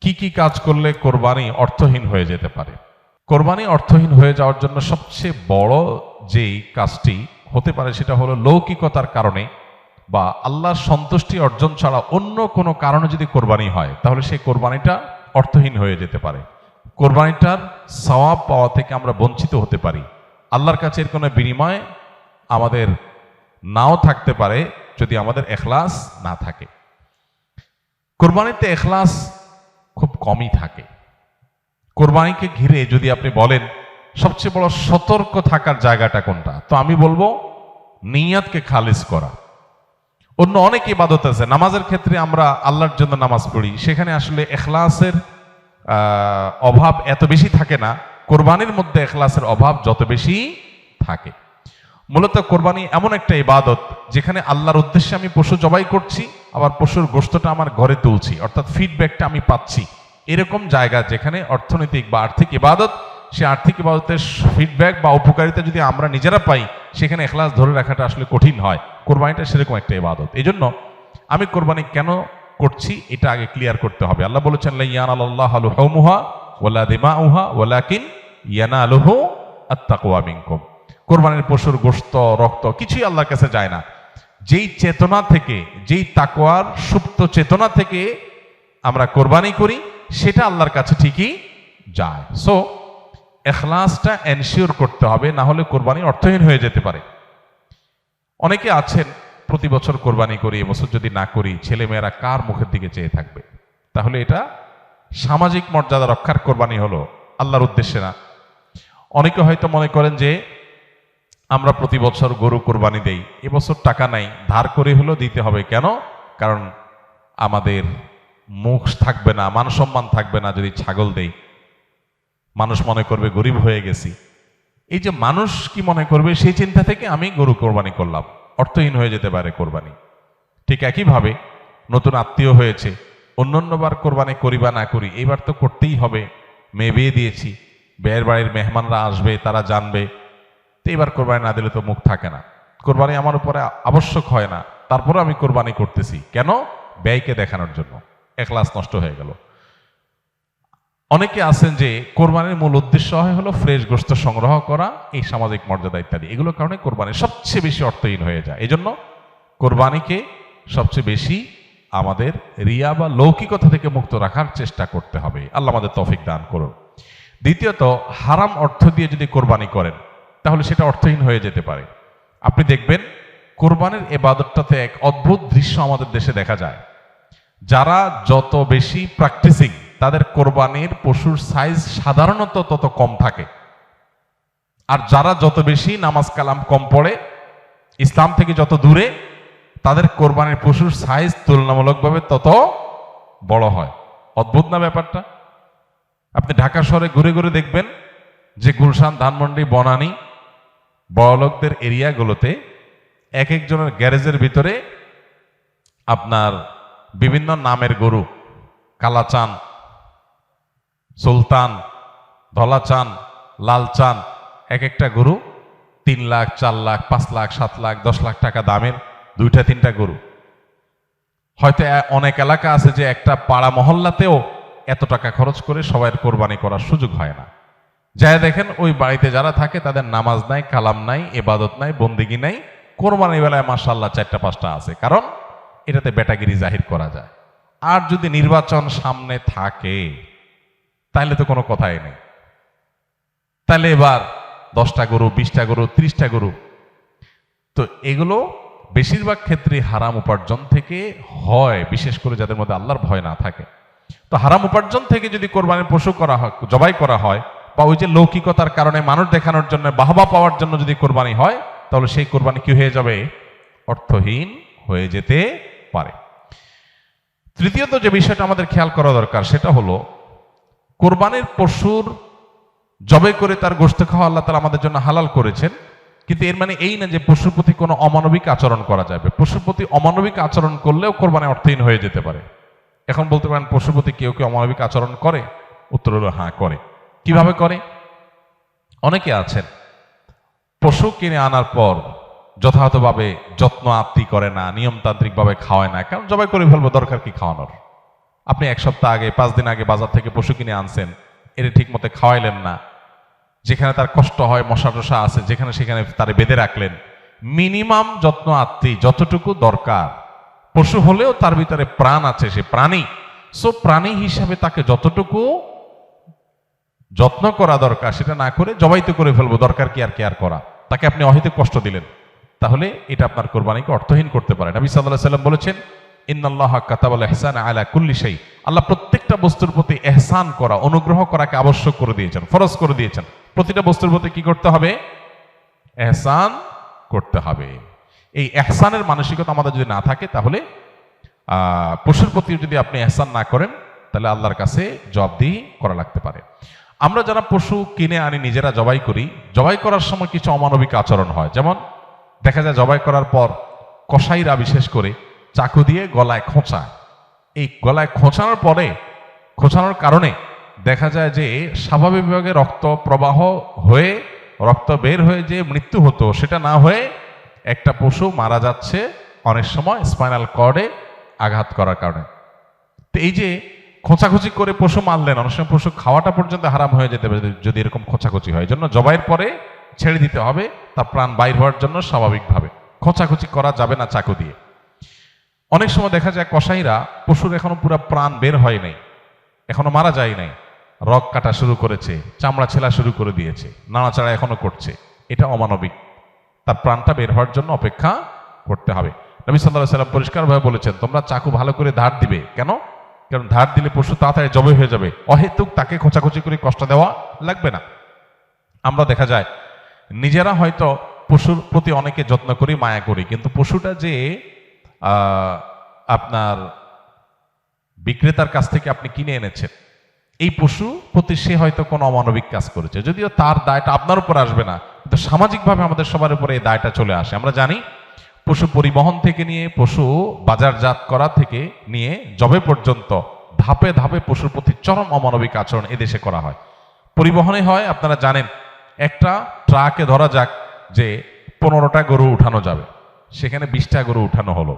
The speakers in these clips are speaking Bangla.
কি কি কাজ করলে কোরবানি অর্থহীন হয়ে যেতে পারে? কোরবানি অর্থহীন হয়ে যাওয়ার জন্য সবচেয়ে বড় যেই কাজটি হতে পারে সেটা হলো লৌকিকতার কারণে বা আল্লাহর সন্তুষ্টি অর্জন ছাড়া অন্য কোনো কারণে যদি কোরবানি হয় তাহলে সেই কোরবানিটা অর্থহীন হয়ে যেতে পারে। কোরবানিটার সওয়াব পাওয়া থেকে আমরা বঞ্চিত হতে পারি। আল্লাহর কাছে এর কোনো বিনিময় আমাদের নাও থাকতে পারে যদি আমাদের এখলাস না থাকে। কোরবানিতে এখলাস খুব কমই থাকে। কোরবানিকে ঘিরে যদি আপনি বলেন সবচেয়ে বড় সতর্ক থাকার জায়গাটা কোনটা, তো আমি বলবো নিয়াতকে খালিস করা। অন্য অনেক ইবাদত আছে, নামাজের ক্ষেত্রে আমরা আল্লাহর জন্য নামাজ পড়ি, সেখানে আসলে এখলাসের অভাব এত বেশি থাকে না। কোরবানির মধ্যে এখলাসের অভাব যত বেশি থাকে। মূলত কোরবানি এমন একটা ইবাদত যেখানে আল্লাহর উদ্দেশ্যে আমি পশু জবাই করছি, আবার পশুর গোশতটা আমার ঘরে তুলছি, অর্থাৎ ফিডব্যাকটা আমি পাচ্ছি। এরকম জায়গা যেখানে অর্থনৈতিক বা আর্থিক ইবাদত, সে আর্থিক ইবাদতের ফিডব্যাক বা উপকারিতা যদি আমরা নিজেরা পাই, সেখানে এখলাস ধরে রাখাটা আসলে কঠিন হয়। কোরবানিটা সেরকম একটা ইবাদত। এই জন্য আমি কোরবানি কেন করছি এটা আগে ক্লিয়ার করতে হবে। আল্লাহ বলেছেন লা ইয়ানালাল্লাহু লুহুমুহা ওয়ালা দিমাউহা ওয়ালাকিন ইয়ানালুহু আত-তাকওয়া মিনকুম। কোরবানির পশুর গোশত, রক্ত কিছুই আল্লাহর কাছে যায় না। যেই চেতনা থেকে, যেই তাকওয়ার সুপ্ত চেতনা থেকে আমরা কোরবানি করি, সেটা আল্লাহর কাছে ঠিকই যায়। সো এখলাসটা এনশিওর করতে হবে, না হলে কোরবানি অর্থহীন হয়ে যেতে পারে। অনেকে আছেন প্রতি বছর কোরবানি করি, এবছর যদি না করি ছেলেমেয়েরা কার মুখের দিকে চেয়ে থাকবে। তাহলে এটা সামাজিক মর্যাদা রক্ষার কোরবানি হলো, আল্লাহর উদ্দেশ্যে না। অনেকে হয়তো মনে করেন যে আমরা প্রতি বছর গরু কোরবানি দেই, এবছর টাকা নাই, ধার করে হলেও দিতে হবে। কেন? কারণ আমাদের মুখ থাকবে না, মান সম্মান থাকবে না যদি ছাগল দেই, মানুষ মনে করবে গরিব হয়ে গেছি। এই যে মানুষ কি মনে করবে সেই চিন্তা থেকে আমি গরু কোরবানি করলাম, অর্থহীন হয়ে যেতে পারে কোরবানি। ঠিক একইভাবে নতুন আত্মীয় হয়েছে, অন্যান্যবার কোরবানি করি বা না করি, এইবার তো করতেই হবে। মেয়ে বিয়ে দিয়েছি, বিয়ের বাড়ির মেহমানরা আসবে, তারা জানবে, তো এবার কোরবানি না দিলে তো মুখ থাকে না। কোরবানি আমার উপরে আবশ্যক হয় না, তারপরে আমি কোরবানি করতেছি কেন? ব্যয়কে দেখানোর জন্য। এখলাস নষ্ট হয়ে গেল। অনেকে আছেন যে কোরবানির মূল উদ্দেশ্য হলো ফ্রেশ গোশত সংগ্রহ করা, এই সামাজিক মর্যাদা ইত্যাদি, এগুলোর কারণে কোরবানি সবচেয়ে বেশি অর্থহীন হয়ে যায়। এই জন্য কোরবানিকে সবচেয়ে বেশি আমাদের রিয়া বা লৌকিকতা থেকে মুক্ত রাখার চেষ্টা করতে হবে। আল্লাহ আমাদের তৌফিক দান করুন। দ্বিতীয়ত, হারাম অর্থ দিয়ে যদি কোরবানি করেন তাহলে সেটা অর্থহীন হয়ে যেতে পারে। আপনি দেখবেন কোরবানির ইবাদতটাতে এক অদ্ভুত দৃশ্য আমাদের দেশে দেখা যায়। যারা যত বেশি প্র্যাকটিসিং, তাদের কোরবানির পশুর সাইজ সাধারণত তত কম থাকে। আর যারা যত বেশি নামাজ কালাম কম পড়ে, ইসলাম থেকে যত দূরে, তাদের কোরবানির পশুর সাইজ তুলনামূলকভাবে তত বড় হয়। অদ্ভুত না ব্যাপারটা? আপনি ঢাকা শহরে ঘুরে ঘুরে দেখবেন যে গুলশান, ধানমন্ডি, বনানী, বড়লোকদের এরিয়াগুলোতে এক একজনের গ্যারেজের ভিতরে আপনার বিভিন্ন নামের গরু, কালাচান, সুলতান, ধলাচান, লালচান, এক একটা গরু 3 লাখ, 4 লাখ, 5 লাখ, 7 লাখ, 10 লাখ টাকা দামের 2-3টা গরু। হয়তো অনেক এলাকা আছে যে একটা পাড়া মহল্লাতেও এত টাকা খরচ করে সবাই কোরবানি করার সুযোগ হয় না। যাই দেখেন ওই বাড়িতে যারা থাকে তাদের নামাজ নাই, কালাম নাই, ইবাদত নাই, বন্দেগী নাই, কোরবানি বেলায় মাশাআল্লাহ 4টা-5টা আছে। কারণ এটাতে বেটাগিরি জাহির করা যায়। আর যদি নির্বাচন সামনে থাকে তাহলে তো কোনো কথাই নেই। তাহলে এবার 10টা গরু, 20টা গরু, 30টা গরু। তো এগুলো বেশিরভাগ ক্ষেত্রে হারাম উপার্জন থেকে হয়, বিশেষ করে যাদের মধ্যে আল্লাহর ভয় না থাকে। তো হারাম উপার্জন থেকে যদি কোরবানির পশু করা হয়, জবাই করা হয়, বা ওই যে লৌকিকতার কারণে মানুষ দেখানোর জন্য, বাহবা পাওয়ার জন্য যদি কোরবানি হয়, তাহলে সেই কোরবানি কি হয়ে যাবে? অর্থহীন হয়ে যেতে পারে। তৃতীয়ত যে বিষয়টা আমাদের খেয়াল করা দরকার সেটা হলো কোরবানির পশুর জবাই করে তার গোশত খাওয়া আল্লাহ তাআলা আমাদের জন্য হালাল করেছেন, কিন্তু এর মানে এই না যে পশুর প্রতি কোনো অমানবিক আচরণ করা যাবে। পশুর প্রতি অমানবিক আচরণ করলেও কোরবানি অর্থহীন হয়ে যেতে পারে। এখন বলতে পারেন পশুর প্রতি কেউ কেউ অমানবিক আচরণ করে? উত্তর হলো হ্যাঁ, করে। কিভাবে করে? অনেকে আছেন পশু কিনে আনার পর যথাযথভাবে যত্ন আত্তি করে না, নিয়মতান্ত্রিকভাবে খাওয়ায় না। কারণ জবাই করে ফেলবো, দরকার কি খাওয়ানোর? আপনি 1 সপ্তাহ আগে 5 দিন আগে বাজার থেকে পশু কিনে আনছেন, এর ঠিক মতো খাওয়াইলেন না, যেখানে তার কষ্ট হয়, মশা টশা আছে যেখানে সেখানে তারে বেঁধে রাখলেন। মিনিমাম যত্ন আত্মি যতটুকু দরকার, পশু হলেও তার ভিতরে প্রাণ আছে, সে প্রাণী, সো প্রাণী হিসাবে তাকে যতটুকু যত্ন করা দরকার সেটা না করে জবাই তো করে ফেলবো, দরকার কি আর কেয়ার করা, তাকে আপনি অহেতুক কষ্ট দিলেন, তাহলে এটা আপনার কোরবানিকে অর্থহীন করতে পারে। নবী সাল্লাল্লাহু আলাইহি ওয়াসাল্লাম বলেছেন, ইন্নাল্লাহা কাতাবাল ইহসানা আলা কুল্লি শাই, আল্লাহ প্রত্যেকটা বস্তুর প্রতি ইহসান করা, অনুগ্রহ করাকে আবশ্যক করে দিয়েছেন, ফরজ করে দিয়েছেন। প্রতিটা বস্তুর প্রতি কি করতে হবে? ইহসান করতে হবে। এই ইহসানের মানসিকতা আমাদের যদি না থাকে, তাহলে পশুর প্রতি যদি আপনি ইহসান না করেন, তাহলে আল্লাহর কাছে জবাবদিহি করা লাগতে পারে। আমরা যারা পশু কিনে আনি, নিজেরা জবাই করি, জবাই করার সময় কিছু অমানবিক আচরণ হয়। যেমন দেখা যায় জবাই করার পর কসাইরা বিশেষ করে চাকু দিয়ে গলায় খোঁচায়। এই গলায় খোঁচানোর পরে, খোঁচানোর কারণে দেখা যায় যে স্বাভাবিকভাবে রক্ত প্রবাহ হয়ে, রক্ত বের হয়ে যে মৃত্যু হতো, সেটা না হয়ে একটা পশু মারা যাচ্ছে অনেক সময় স্পাইনাল কর্ডে আঘাত করার কারণে। তো এই যে খোঁচাখুচি করে পশু মারলেন, অনেক সময় পশু খাওয়াটা পর্যন্ত হারাম হয়ে যেতে পারে যদি এরকম খোঁচাখুচি হয়। জন্য জবাইয়ের পরে ছেড়ে দিতে হবে, তার প্রাণ বাইর হওয়ার জন্য স্বাভাবিকভাবে। খোঁচাখুচি করা যাবে না চাকু দিয়ে। অনেক সময় দেখা যায় কসাইরা পশুর এখনো পুরো প্রাণ বের হয় নাই, এখনো মারা যায় নাই, রগ কাটা শুরু করেছে, চামড়া ছেলা শুরু করে দিয়েছে, নাড়াচাড়া এখনো করছে, এটা অমানবিক। তার প্রাণটা বের হওয়ার জন্য অপেক্ষা করতে হবে। নবী সাল্লাল্লাহু আলাইহি ওয়াসাল্লাম পরিষ্কারভাবে বলেছেন, তোমরা চাকু ভালো করে ধার দিবে। কেন? কারণ ধার দিলে পশু তাড়াতাড়ি জবাই হয়ে যাবে, অহেতুক তাকে খোঁচাখুচি করে কষ্ট দেওয়া লাগবে না। আমরা দেখা যায় নিজেরা হয়তো পশুর প্রতি অনেকে যত্ন করি, মায়া করি, কিন্তু পশুটা যে আপনার বিক্রেতার কাছ থেকে আপনি কিনে এনেছেন, এই পশু প্রতি সে হয়তো কোনো অমানবিক কাজ করেছে, যদিও তার দায়টা আপনার উপর আসবে না, কিন্তু সামাজিকভাবে আমাদের সবার উপরে এই দায়টা চলে আসে। আমরা জানি পশু পরিবহন থেকে নিয়ে, পশু বাজারজাত করা থেকে নিয়ে জবে পর্যন্ত ধাপে ধাপে পশুর প্রতি চরম অমানবিক আচরণ এদেশে করা হয়। পরিবহনে হয়, আপনারা জানেন, একটা ট্রাকে ধরা যাক যে 15টা গরু উঠানো যাবে, সেখানে 20টা গরু উঠানো হলো,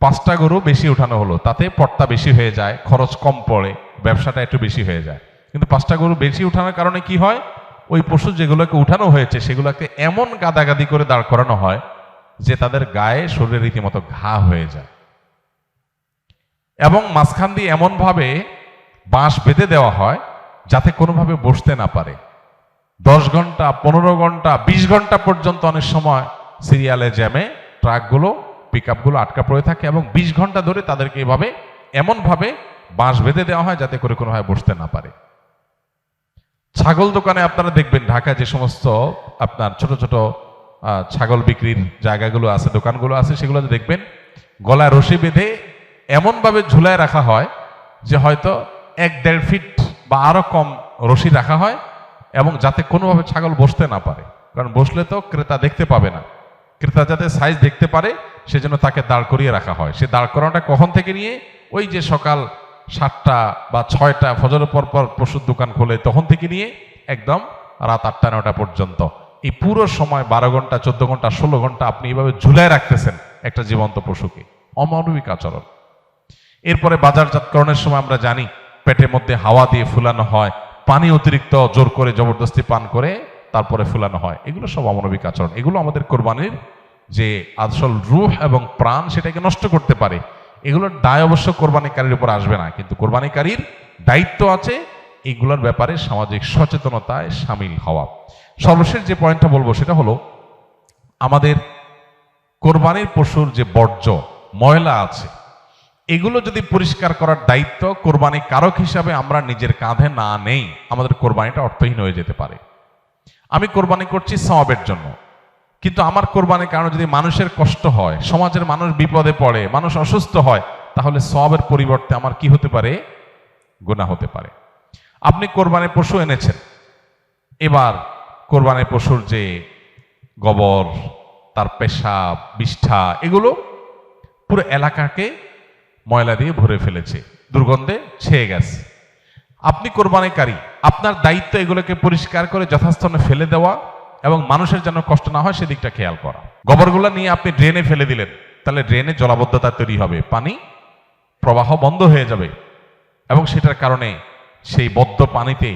5টা গরু বেশি উঠানো হলো, তাতে পড়তা বেশি হয়ে যায়, খরচ কম পড়ে, ব্যবসাটা একটু বেশি হয়ে যায়। কিন্তু 5টা গরু বেশি উঠানোর কারণে কি হয়? ওই পশু যেগুলোকে উঠানো হয়েছে সেগুলোকে এমন গাদাগাদি করে দাঁড় করানো হয় যে তাদের গায়ে, শরীরে রীতিমতো ঘা হয়ে যায়, এবং মাঝখান দিয়ে এমন ভাবে বাঁশ বেঁধে দেওয়া হয় যাতে কোনোভাবে বসতে না পারে। 10 ঘন্টা, 15 ঘন্টা, 20 ঘন্টা পর্যন্ত অনেক সময় সিরিয়ালে জ্যামে ট্রাকগুলো, পিকআপগুলো আটকা পড়ে থাকে, এবং 20 ঘন্টা ধরে তাদেরকে এভাবে এমনভাবে বাঁশ বেঁধে দেওয়া হয় যাতে করে কোনোভাবে বসতে না পারে। ছাগল দোকানে আপনারা দেখবেন, ঢাকায় যে সমস্ত আপনার ছোট ছোট ছাগল বিক্রির জায়গাগুলো আছে, দোকানগুলো আছে, সেগুলোতে দেখবেন গলায় রশি বেঁধে এমনভাবে ঝুলায় রাখা হয় যে হয়তো 1-1.5 ফিট বা আরো কম রশি রাখা হয়, এবং যাতে কোনোভাবে ছাগল বসতে না পারে, কারণ বসলে তো ক্রেতা দেখতে পাবে না। ক্রেতা যাতে সাইজ দেখতে পারে সেজন্য তাকে দাঁড় করিয়ে রাখা হয়। সে দাঁড় করানোটা কখন থেকে নিয়ে, ওই যে সকাল 7টা বা 6টা ফজরের পর পর পশুর দোকান খোলে তখন থেকে নিয়ে একদম রাত 8টা-9টা পর্যন্ত, এই পুরো সময় 12 ঘন্টা, 14 ঘন্টা, 16 ঘন্টা আপনি এইভাবে ঝুলায় রাখতেছেন একটা জীবন্ত পশুকে। অমানবিক আচরণ। এরপরে বাজারজাতকরণের সময় আমরা জানি পেটের মধ্যে হাওয়া দিয়ে ফুলানো হয়, পানি অতিরিক্ত জোর করে জবরদস্তি পান করে তারপরে ফুলানো হয়। এগুলো সব অমানবিক আচরণ। এগুলো আমাদের কোরবানির যে আসল রূহ এবং প্রাণ সেটাকে নষ্ট করতে পারে। এগুলোর দায় অবশ্য কোরবানিকারীর উপর আসবে না, কিন্তু কোরবানিকারীর দায়িত্ব আছে এইগুলোর ব্যাপারে সামাজিক সচেতনতায় সামিল হওয়া। সর্বশেষ যে পয়েন্টটা বলবো সেটা হলো, আমাদের কোরবানির পশুর যে বর্জ্য ময়লা আছে, এগুলো যদি পরিষ্কার করার দায়িত্ব কোরবানি কারক হিসাবে আমরা নিজের কাঁধে না নেই, আমাদের কোরবানিটা অর্থহীন হয়ে যেতে পারে। আমি কোরবানি করছি সওয়াবের জন্য, কিন্তু আমার কোরবানির কারণে যদি মানুষের কষ্ট হয়, সমাজের মানুষ বিপদে পড়ে, মানুষ অসুস্থ হয়, তাহলে সওয়াবের পরিবর্তে আমার কি হতে পারে? গুনাহ হতে পারে। আপনি কোরবানির পশু এনেছেন, এবার কোরবানির পশুর যে গোবর, তার পেশাব, বিষ্ঠা, এগুলো পুরো এলাকাকে ময়লা দিয়ে ভরে ফেলেছে, দুর্গন্ধে ছেয়ে গেছে। আপনি কোরবানিকারী, আপনার দায়িত্ব এগুলোকে পরিষ্কার করে যথাস্থানে ফেলে দেওয়া এবং মানুষের যেন কষ্ট না হয় সেদিকটা খেয়াল করা। গোবরগুলো নিয়ে আপনি ড্রেনে ফেলে দিলেন, তাহলে ড্রেনে জলাবদ্ধতা তৈরি হবে, পানি প্রবাহ বন্ধ হয়ে যাবে এবং সেটার কারণে সেই বদ্ধ পানিতে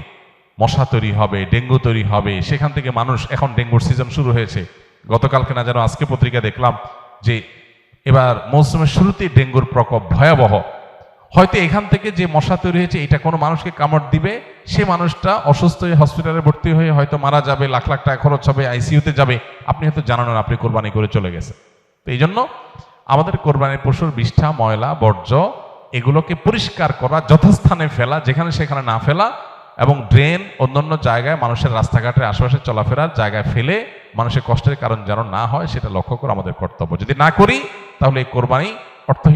মশা তৈরি হবে, ডেঙ্গু তৈরি হবে। সেখান থেকে মানুষ, এখন ডেঙ্গুর সিজন শুরু হয়েছে, গতকালকে না যেন আজকে পত্রিকা দেখলাম যে এবার মৌসুমের শুরুতেই ডেঙ্গুর প্রকোপ ভয়াবহ। হয়তো এখান থেকে যে মশা তৈরি হয়েছে এটা কোনো মানুষকে কামড় দিবে, সে মানুষটা অসুস্থ হয়ে হসপিটালে ভর্তি হয়ে হয়তো মারা যাবে, লাখ লাখ টাকা খরচ হবে, আইসিইউতে যাবে, আপনি হয়তো জানান না, আপনি কোরবানি করে চলে গেছে। তো এই জন্য আমাদের কোরবানির পশুর বিষ্ঠা, ময়লা, বর্জ্য এগুলোকে পরিষ্কার করা, যথাস্থানে ফেলা, যেখানে সেখানে না ফেলা, এবং ড্রেন অন্যান্য জায়গায় মানুষের রাস্তাঘাটের আশেপাশে চলাফেরার জায়গায় ফেলে মানুষের কষ্টের কারণ যেন না হয় সেটা লক্ষ্য করা আমাদের কর্তব্য। যদি না করি তাহলে এই কোরবানি অর্থহীন।